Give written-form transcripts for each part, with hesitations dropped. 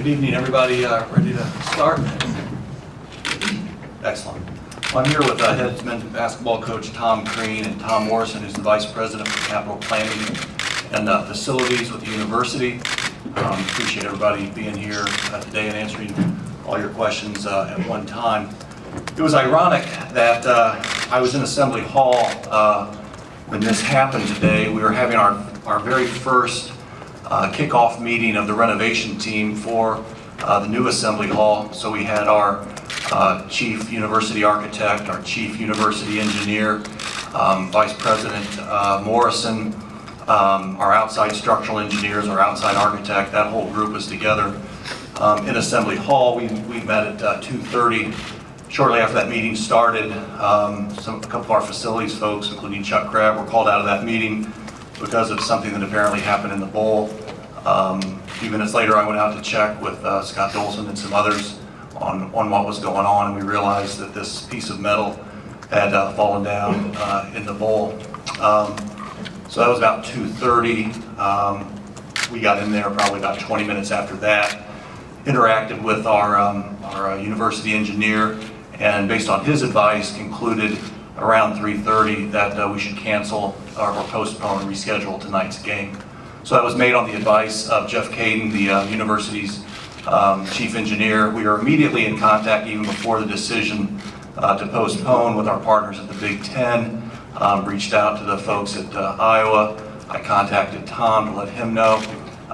Good evening, everybody. Ready to start? Excellent. Well, I'm here with head men's basketball coach Tom Crean and Tom Morrison, who's the vice president for capital planning and facilities with the university. Appreciate everybody being here today and answering all your questions at one time. It was ironic that I was in Assembly Hall when this happened today. We were having our very first kickoff meeting of the renovation team for the new Assembly Hall. So we had our chief university architect, our chief university engineer, Vice President Morrison, our outside structural engineers, our outside architect. That whole group was together in Assembly Hall. We met at 2:30. Shortly after that meeting started, a couple of our facilities folks, including Chuck Crabb, were called out of that meeting because of something that apparently happened in the bowl. A few minutes later, I went out to check with Scott Dolson and some others on what was going on, and we realized that this piece of metal had fallen down in the bowl. So that was about 2:30. We got in there probably about 20 minutes after that, interacted with our university engineer, and based on his advice, concluded around 3:30 that we should cancel or postpone and reschedule tonight's game. So that was made on the advice of Jeff Caden, the university's chief engineer. We were immediately in contact even before the decision to postpone with our partners at the Big Ten, reached out to the folks at Iowa. I contacted Tom to let him know.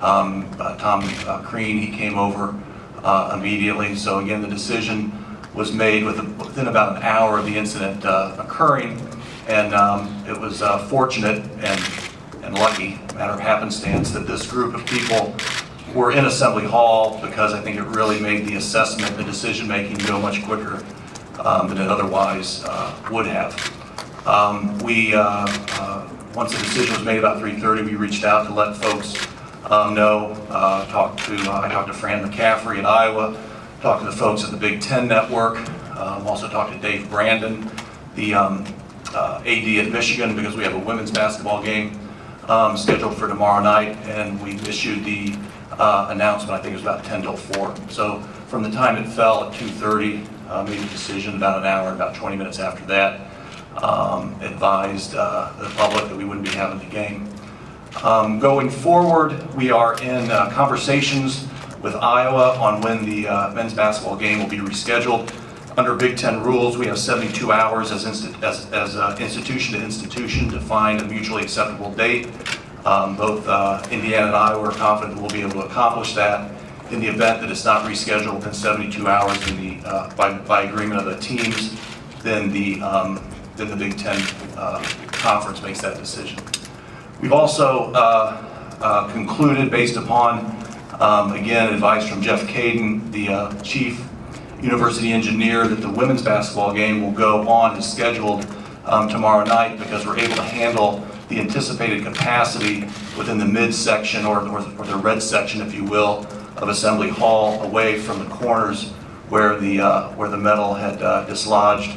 Tom Crean, he came over immediately. So again, the decision was made within about an hour of the incident occurring, and it was fortunate and lucky, matter of happenstance, that this group of people were in Assembly Hall, because I think it really made the assessment, the decision making go much quicker than it otherwise would have. Once the decision was made about 3:30, we reached out to let folks know. I talked to Fran McCaffrey at Iowa. Talked to the folks at the Big Ten Network, also talked to Dave Brandon, the AD at Michigan, because we have a women's basketball game scheduled for tomorrow night, and we issued the announcement, I think it was about 10 till 4. So from the time it fell at 2:30, made a decision about an hour, about 20 minutes after that, advised the public that we wouldn't be having the game. Going forward, we are in conversations with Iowa on when the men's basketball game will be rescheduled. Under Big Ten rules, we have 72 hours as institution to institution to find a mutually acceptable date. Both Indiana and Iowa are confident that we'll be able to accomplish that. In the event that it's not rescheduled within 72 hours by agreement of the teams, then the Big Ten conference makes that decision. We've also concluded, based upon again, advice from Jeff Caden, the chief university engineer, that the women's basketball game will go on as scheduled tomorrow night, because we're able to handle the anticipated capacity within the midsection or the red section, if you will, of Assembly Hall, away from the corners where the metal had dislodged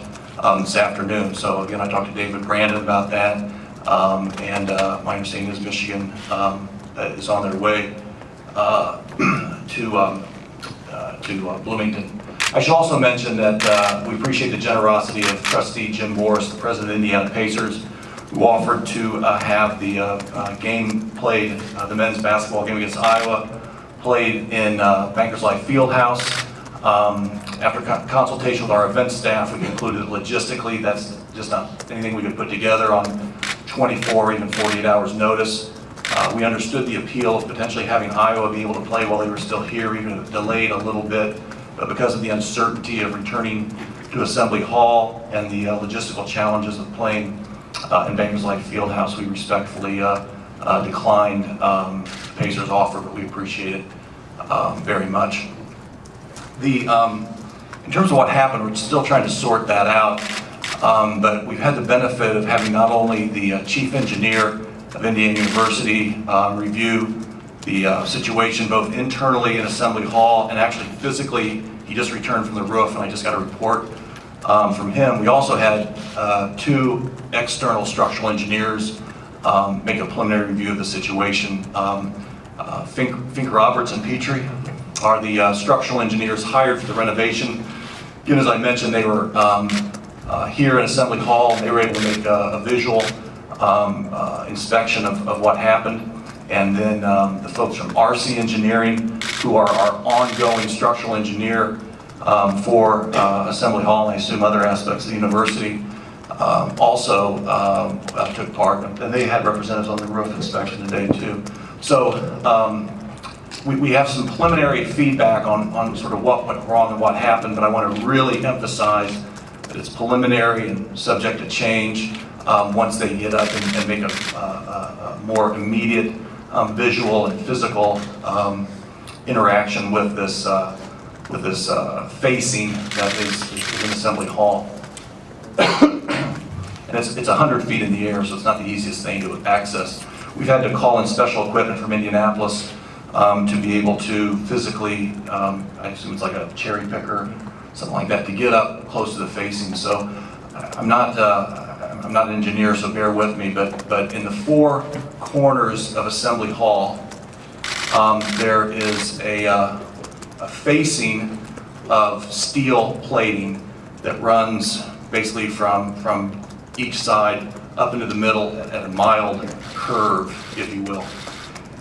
this afternoon. So again, I talked to David Brandon about that, and my understanding is Michigan is on their way to Bloomington. I should also mention that we appreciate the generosity of Trustee Jim Morris, the president of the Indiana Pacers, who offered to have the game played, the men's basketball game against Iowa, played in Bankers Life Fieldhouse. After consultation with our event staff, we concluded that logistically that's just not anything we could put together on 24 or even 48 hours notice. We understood the appeal of potentially having Iowa be able to play while they were still here, even if it delayed a little bit. But because of the uncertainty of returning to Assembly Hall and the logistical challenges of playing in Bankers Life Fieldhouse, we respectfully declined the Pacers' offer, but we appreciate it very much. In terms of what happened, we're still trying to sort that out, but we've had the benefit of having not only the chief engineer of Indiana University review the situation both internally in Assembly Hall and actually physically. He just returned from the roof, and I just got a report from him. We also had 2 external structural engineers make a preliminary review of the situation. Fink Roberts and Petrie, are the structural engineers hired for the renovation. Again, as I mentioned, they were here in Assembly Hall, and they were able to make a visual inspection of what happened. And then the folks from RC Engineering, who are our ongoing structural engineer for Assembly Hall, and I assume other aspects of the university, also took part, and they had representatives on the roof inspection today too. So we have some preliminary feedback on sort of what went wrong and what happened, but I want to really emphasize that it's preliminary and subject to change once they get up and make a more immediate visual and physical interaction with this facing that is in Assembly Hall. And it's 100 feet in the air, so it's not the easiest thing to access. We've had to call in special equipment from Indianapolis to be able to physically, I assume it's like a cherry picker, something like that, to get up close to the facing. So I'm not an engineer, so bear with me, but in the four corners of Assembly Hall, there is a facing of steel plating that runs basically from each side up into the middle at a mild curve, if you will.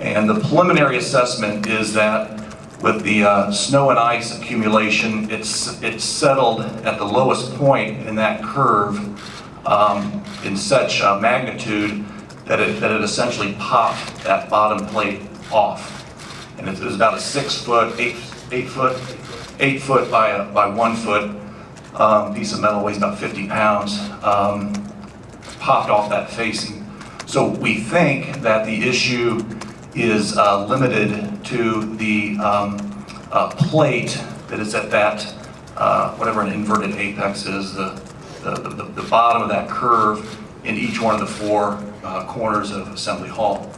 And the preliminary assessment is that with the snow and ice accumulation, it's settled at the lowest point in that curve in such magnitude that it essentially popped that bottom plate off. And it was about a 6 foot, 8 foot by 1 foot piece of metal, weighs about 50 pounds, popped off that facing. So we think that the issue is limited to the plate that is at that, whatever an inverted apex is, the bottom of that curve in each one of the four corners of Assembly Hall.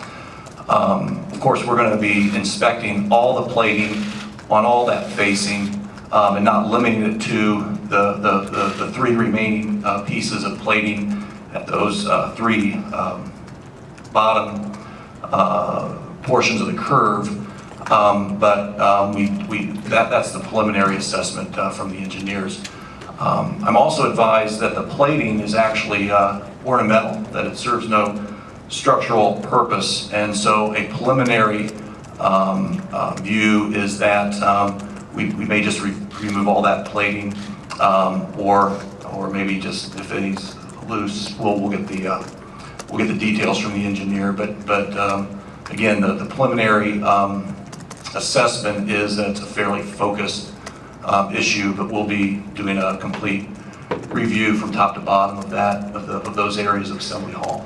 Of course, we're going to be inspecting all the plating on all that facing and not limiting it to the three remaining pieces of plating at those three bottom portions of the curve. That's the preliminary assessment from the engineers. I'm also advised that the plating is actually ornamental, that it serves no structural purpose, and so a preliminary view is that we may just remove all that plating, or maybe just if any's loose, we'll get the details from the engineer. But again, the preliminary assessment is that it's a fairly focused issue, but we'll be doing a complete review from top to bottom of those areas of Assembly Hall.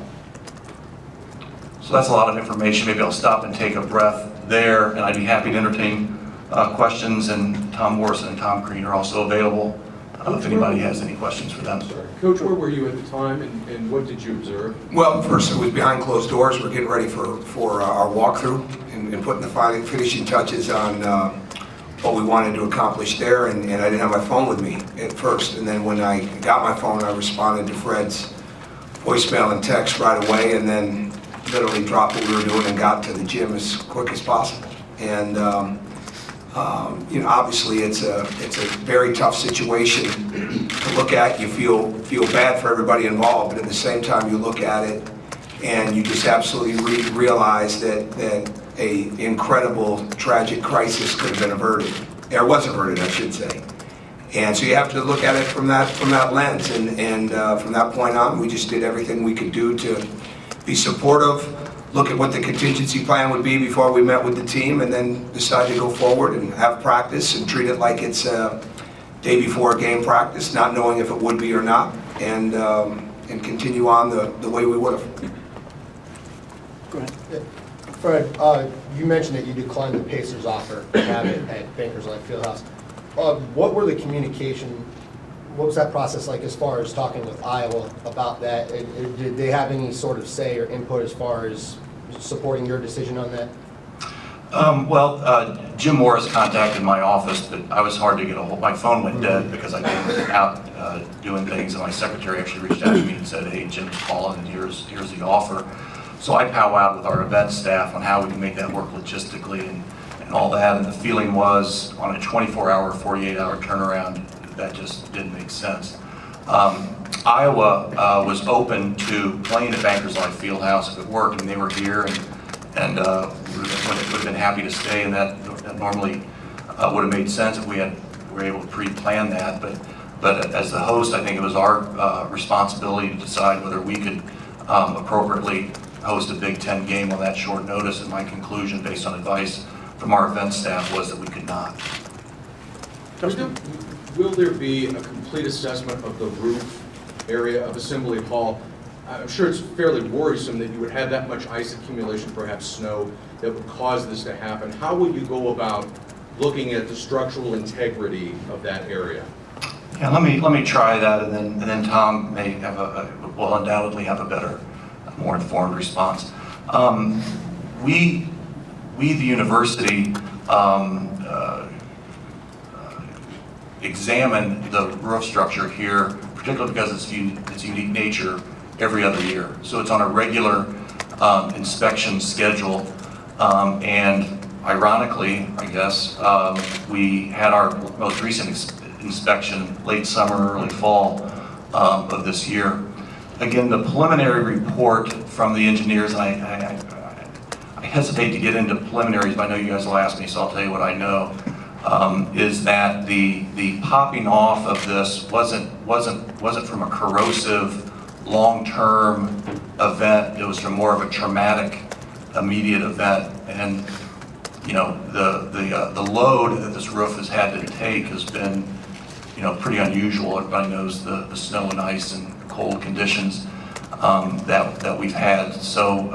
So that's a lot of information. Maybe I'll stop and take a breath there, and I'd be happy to entertain questions. And Tom Morrison and Tom Crean are also available if anybody has any questions for them. Coach, where were you at the time, and what did you observe? Well, first it was behind closed doors. We're getting ready for our walkthrough and putting the finishing touches on what we wanted to accomplish there, and I didn't have my phone with me at first. And then when I got my phone, I responded to Fred's voicemail and text right away, and then literally dropped what we were doing and got to the gym as quick as possible. And you know, obviously it's a very tough situation to look at. You feel bad for everybody involved, but at the same time you look at it and you just absolutely realize that a incredible tragic crisis could have been averted, or was averted, I should say. And so you have to look at it from that lens, and from that point on, we just did everything we could do to be supportive, look at what the contingency plan would be before we met with the team, and then decide to go forward and have practice and treat it like it's a day before a game practice, not knowing if it would be or not, and continue on the way we would have. Go ahead. Yeah. Fred, you mentioned that you declined the Pacers' offer to have it at Bankers Life Fieldhouse. What were the communication? What was that process like as far as talking with Iowa about that? Did they have any sort of say or input as far as supporting your decision on that? Jim Morris contacted my office, but I was hard to get a hold. My phone went dead because I'd been out doing things, and my secretary actually reached out to me and said, "Hey, Jim's calling, and here's the offer." So I powwowed with our event staff on how we can make that work logistically, and and all that, and the feeling was on a 24-hour, 48-hour turnaround, that just didn't make sense. Iowa was open to playing at Bankers Life Fieldhouse if it worked, and they were here, and would have been happy to stay, and that normally would have made sense if we were able to pre-plan that, but as the host, I think it was our responsibility to decide whether we could appropriately host a Big Ten game on that short notice, and my conclusion, based on advice from our event staff, was that we could not. Will there be a complete assessment of the roof area of Assembly Hall? I'm sure it's fairly worrisome that you would have that much ice accumulation, perhaps snow, that would cause this to happen. How would you go about looking at the structural integrity of that area? Yeah, let me try that, and then Tom may will undoubtedly have a better, more informed response. We the university, examine the roof structure here, particularly because its unique nature, every other year. So it's on a regular inspection schedule, and ironically, I guess, we had our most recent inspection late summer, early fall of this year. Again, the preliminary report from the engineers, and I hesitate to get into preliminaries, but I know you guys will ask me, so I'll tell you what I know, is that the popping off of this wasn't from a corrosive, long-term event. It was from more of a traumatic, immediate event, and you know, the load that this roof has had to take has been, you know, pretty unusual. Everybody knows the snow and ice and cold conditions that we've had. So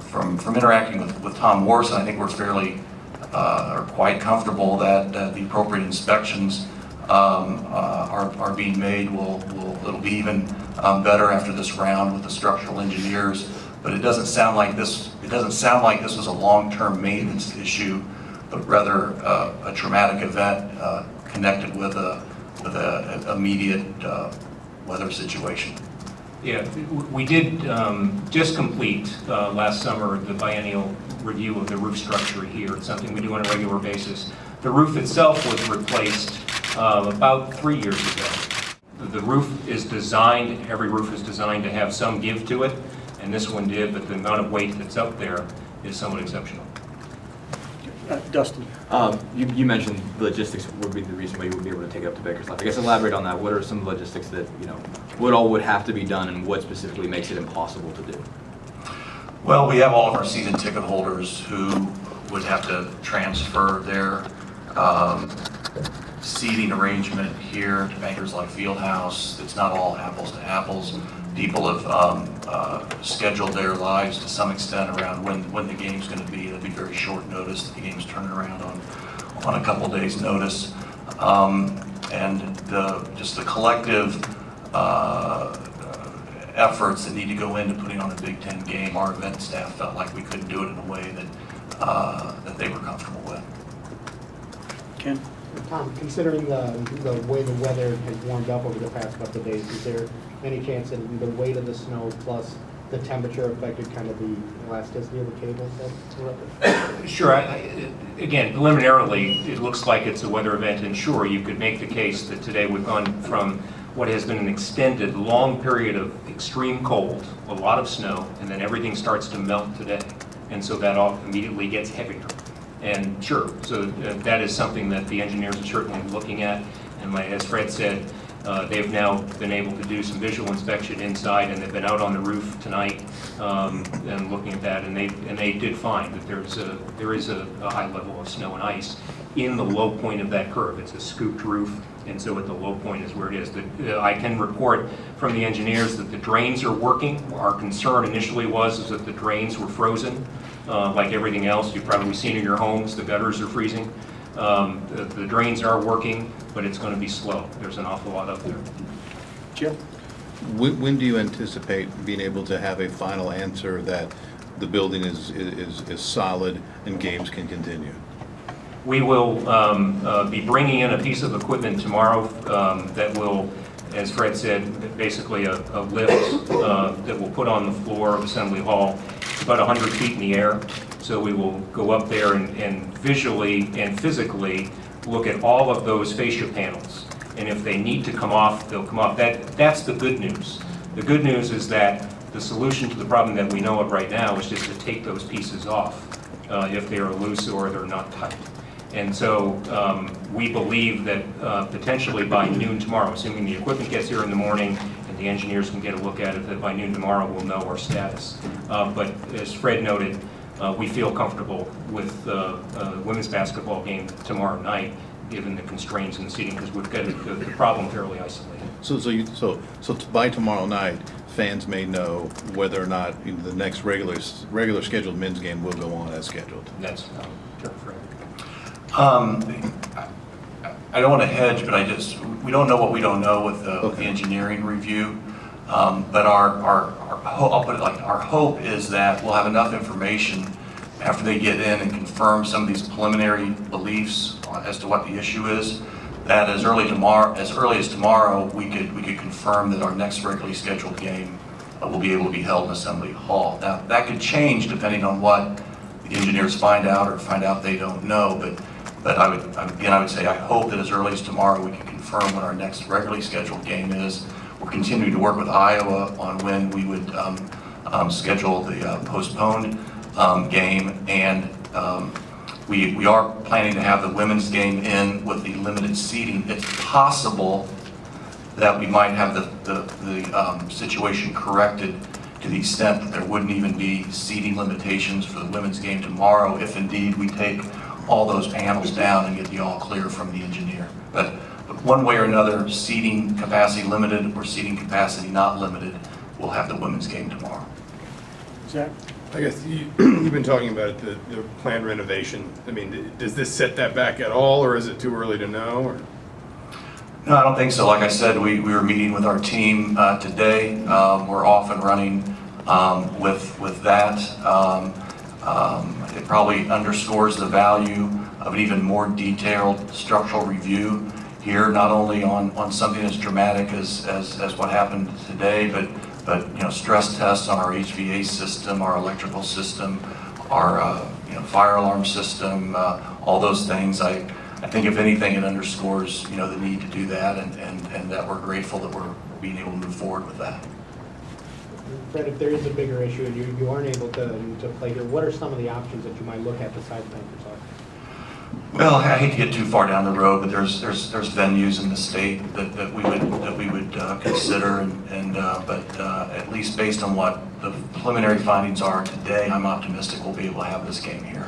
from interacting with Tom Morrison, I think we're fairly are quite comfortable that the appropriate inspections are being made. It'll be even better after this round with the structural engineers. But it doesn't sound like this. It doesn't sound like this was a long-term maintenance issue, but rather a traumatic event connected with an immediate weather situation. Yeah, we did just complete last summer the biennial review of the roof structure here. It's something we do on a regular basis. The roof itself was replaced about 3 years ago. The roof is designed, every roof is designed to have some give to it, and this one did, but the amount of weight that's up there is somewhat exceptional. Dustin. You mentioned logistics would be the reason why you would be able to take it up to Baker's Life. I guess elaborate on that. What are some logistics that, you know, what all would have to be done, and what specifically makes it impossible to do? Well, we have all of our season ticket holders who would have to transfer their seating arrangement here to Bankers Life Fieldhouse. It's not all apples to apples. People have scheduled their lives to some extent around when the game's going to be. It'll be very short notice. The game's turning around on a couple days' notice, and just the collective efforts that need to go into putting on a Big Ten game. Our event staff felt like we couldn't do it in a way that they were comfortable with. Ken? Tom, considering the way the weather has warmed up over the past couple of days, is there any chance that the weight of the snow plus the temperature affected kind of the elasticity of the cables that were up there? Sure. Again, preliminarily, it looks like it's a weather event, and sure, you could make the case that today we've gone from what has been an extended, long period of extreme cold, a lot of snow, and then everything starts to melt today, and so that all immediately gets heavier. And sure, so that is something that the engineers are certainly looking at, and as Fred said, they've now been able to do some visual inspection inside, and they've been out on the roof tonight and looking at that, and they did find that there is a high level of snow and ice in the low point of that curve. It's a scooped roof, and so at the low point is where it is. I can report from the engineers that the drains are working. Our concern initially was that the drains were frozen. Like everything else you've probably seen in your homes, the gutters are freezing. The drains are working, but it's going to be slow. There's an awful lot up there. Jim? When do you anticipate being able to have a final answer that the building is solid and games can continue? We will be bringing in a piece of equipment tomorrow that will, as Fred said, basically a lift that we'll put on the floor of Assembly Hall. It's about 100 feet in the air, So we will go up there and visually and physically look at all of those fascia panels. And if they need to come off, they'll come off. That's the good news. The good news is that the solution to the problem that we know of right now is just to take those pieces off if they are loose or they're not tight. And so we believe that potentially by noon tomorrow, assuming the equipment gets here in the morning and the engineers can get a look at it, that by noon tomorrow we'll know our status. But as Fred noted, we feel comfortable with the women's basketball game tomorrow night, given the constraints in the seating, because we've got the problem fairly isolated. So by tomorrow night, fans may know whether or not the next regular scheduled men's game will go on as scheduled. That's Fred. I don't want to hedge, but we don't know what we don't know with the Okay. engineering review. But I'll put it like, our hope is that we'll have enough information after they get in and confirm some of these preliminary beliefs as to what the issue is, that as early as tomorrow, we could confirm that our next regularly scheduled game will be able to be held in Assembly Hall. Now, that could change depending on what the engineers find out or find out they don't know, but I would say I hope that as early as tomorrow we can confirm what our next regularly scheduled game is. We're continuing to work with Iowa on when we would schedule the postponed game, and we are planning to have the women's game in with the limited seating. It's possible that we might have the situation corrected to the extent that there wouldn't even be seating limitations for the women's game tomorrow if indeed we take all those panels down and get the all clear from the engineer. But one way or another, seating capacity limited or seating capacity not limited, we'll have the women's game tomorrow. Zach? I guess you've been talking about it, the planned renovation. I mean, does this set that back at all, or is it too early to know? Or? No, I don't think so. Like I said, we were meeting with our team today. We're off and running with that. It probably underscores the value of an even more detailed structural review here, not only on something as dramatic as what happened today, but stress tests on our HVAC system, our electrical system, our fire alarm system, all those things. I think if anything, it underscores the need to do that, and that we're grateful that we're being able to move forward with that. Fred, if there is a bigger issue and you aren't able to play here, what are some of the options that you might look at besides Bankers Life? Well, I hate to get too far down the road, but there's venues in the state that we would consider, but at least based on what the preliminary findings are today, I'm optimistic we'll be able to have this game here.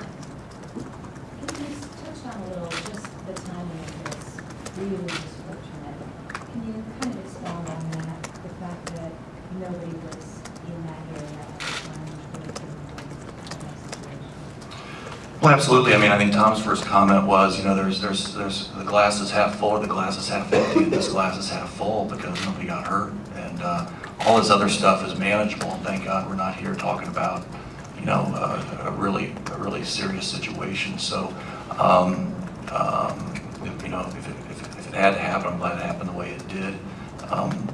Can you touch on a little just the timing of this really disfortunate? Can you kind of expound on that, the fact that nobody was in that area at the time when it came to that situation? Well, absolutely. I mean, I think Tom's first comment was, there's the glass is half full or the glass is half empty, and this glass is half full because nobody got hurt, and all this other stuff is manageable. And thank God we're not here talking about, a really serious situation. So, if it had to happen, I'm glad it happened the way it did.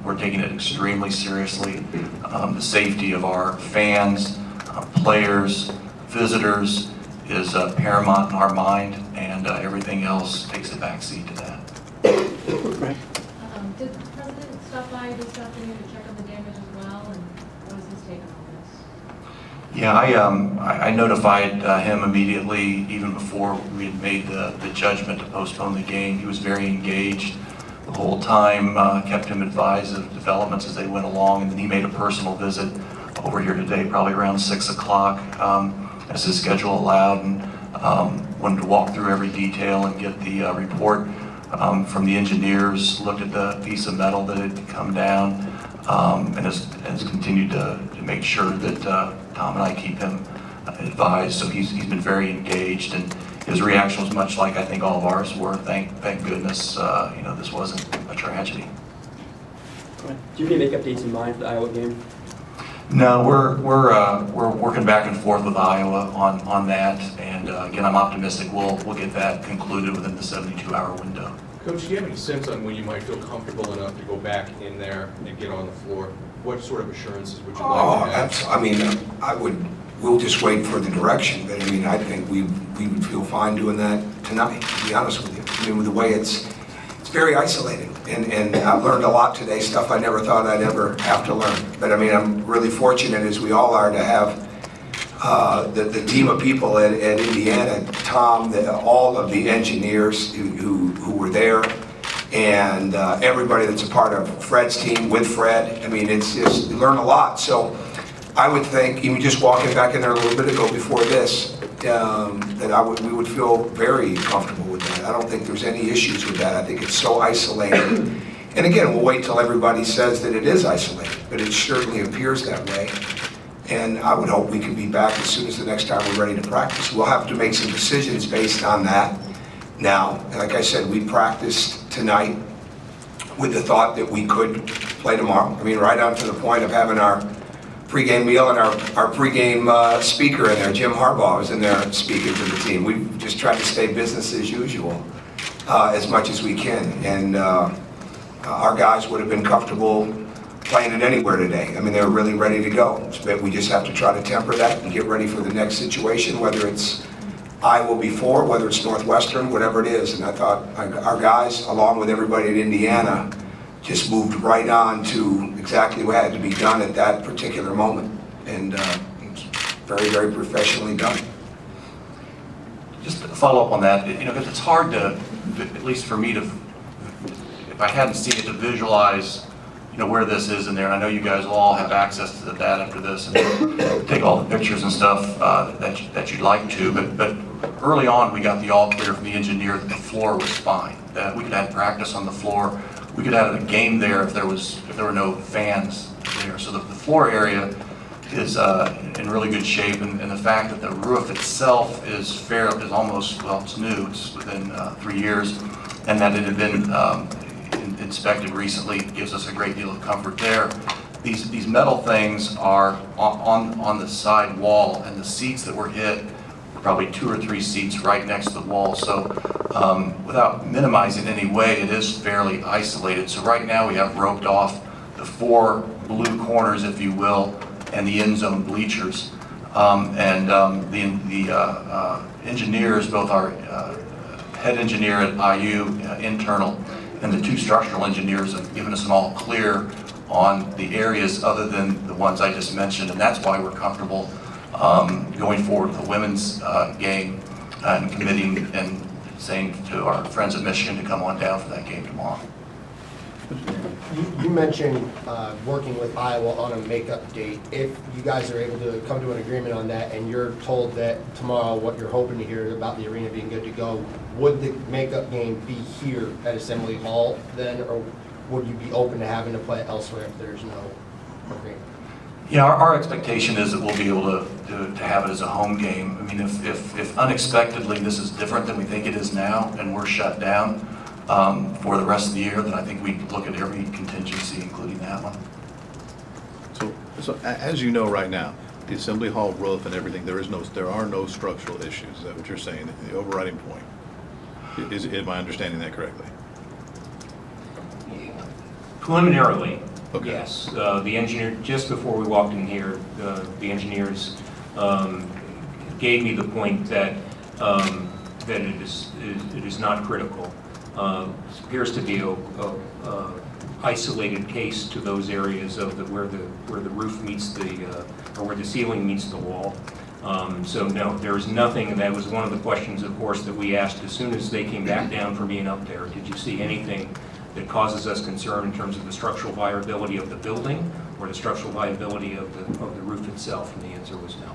We're taking it extremely seriously. The safety of our fans, players, visitors is paramount in our mind, and everything else takes the back seat to that. Right. Did the president stop by this afternoon to check on the damage as well, and what was his take on this? Yeah, I notified him immediately, even before we had made the judgment to postpone the game. He was very engaged the whole time, kept him advised of developments as they went along, and then he made a personal visit over here today, probably around 6 o'clock, as his schedule allowed, and wanted to walk through every detail and get the report from the engineers, looked at the piece of metal that had come down, and has continued to make sure that Tom and I keep him advised. So he's been very engaged, and his reaction was much like I think all of ours were. Thank goodness this wasn't a tragedy. Do you have any make updates in mind for the Iowa game? No, we're working back and forth with Iowa on that, and again, I'm optimistic we'll get that concluded within the 72-hour window. Coach, do you have any sense on when you might feel comfortable enough to go back in there and get on the floor? What sort of assurances would you like to have? I would we'll just wait for the direction. But I mean, I think we would feel fine doing that tonight, to be honest with you. I mean, with the way it's very isolated. And I've learned a lot today, stuff I never thought I'd ever have to learn. But I mean, I'm really fortunate, as we all are, to have the team of people at Indiana, Tom, all of the engineers who were there, and everybody that's a part of Fred's team with Fred. I mean, it's just, you learn a lot. So I would think, even just walking back in there a little bit ago before this, that we would feel very comfortable with that. I don't think there's any issues with that. I think it's so isolated. And again, we'll wait till everybody says that it is isolated, but it certainly appears that way. And I would hope we can be back as soon as the next time we're ready to practice. We'll have to make some decisions based on that now. And like I said, we practiced tonight with the thought that we could play tomorrow. I mean, right on to the point of having our pregame meal and our pregame speaker in there, Jim Harbaugh, was in there speaking to the team. We've just tried to stay business as usual as much as we can. And our guys would have been comfortable playing it anywhere today. I mean, they were really ready to go. But we just have to try to temper that and get ready for the next situation, whether it's Iowa before, whether it's Northwestern, whatever it is. And I thought our guys, along with everybody at Indiana, just moved right on to exactly what had to be done at that particular moment. And it's very, very professionally done. Just to follow up on that, you know, because it's hard to, at least for me to, if I hadn't seen it, to visualize, you know, where this is in there. And I know you guys will all have access to the data after this and take all the pictures and stuff that you'd like to. But early on, we got the all clear from the engineer that the floor was fine. That we could have practice on the floor. We could have a game there if there were no fans there. So the floor area is in really good shape, and the fact that the roof itself is almost, well, it's new. It's within 3 years, and that it had been inspected recently gives us a great deal of comfort there. These metal things are on the side wall, and the seats that were hit were probably 2 or 3 seats right next to the wall. So without minimizing any way, it is fairly isolated. So right now we have roped off the 4 blue corners, if you will, and the end zone bleachers. The engineers, both our head engineer at IU, internal, and the 2 structural engineers have given us an all clear on the areas other than the ones I just mentioned, and that's why we're comfortable going forward with the women's game and committing and saying to our friends at Michigan to come on down for that game tomorrow. You mentioned working with Iowa on a makeup date. If you guys are able to come to an agreement on that and you're told that tomorrow what you're hoping to hear about the arena being good to go, would the makeup game be here at Assembly Hall then, or would you be open to having to play elsewhere if there's no agreement? Yeah, our expectation is that we'll be able to have it as a home game. I mean, if unexpectedly this is different than we think it is now and we're shut down for the rest of the year, then I think we'd look at every contingency, including that one. So as you know right now, the Assembly Hall roof and everything, there are no structural issues. Is that what you're saying, the overriding point? Am I understanding that correctly? Preliminarily, Okay. yes. The engineer, just before we walked in here, the engineers gave me the point that that it is not critical. It appears to be a isolated case to those areas of where the roof meets or where the ceiling meets the wall. So no, there is nothing, and that was one of the questions, of course, that we asked as soon as they came back down from being up there. Did you see anything that causes us concern in terms of the structural viability of the building or the structural viability of the roof itself? And the answer was no.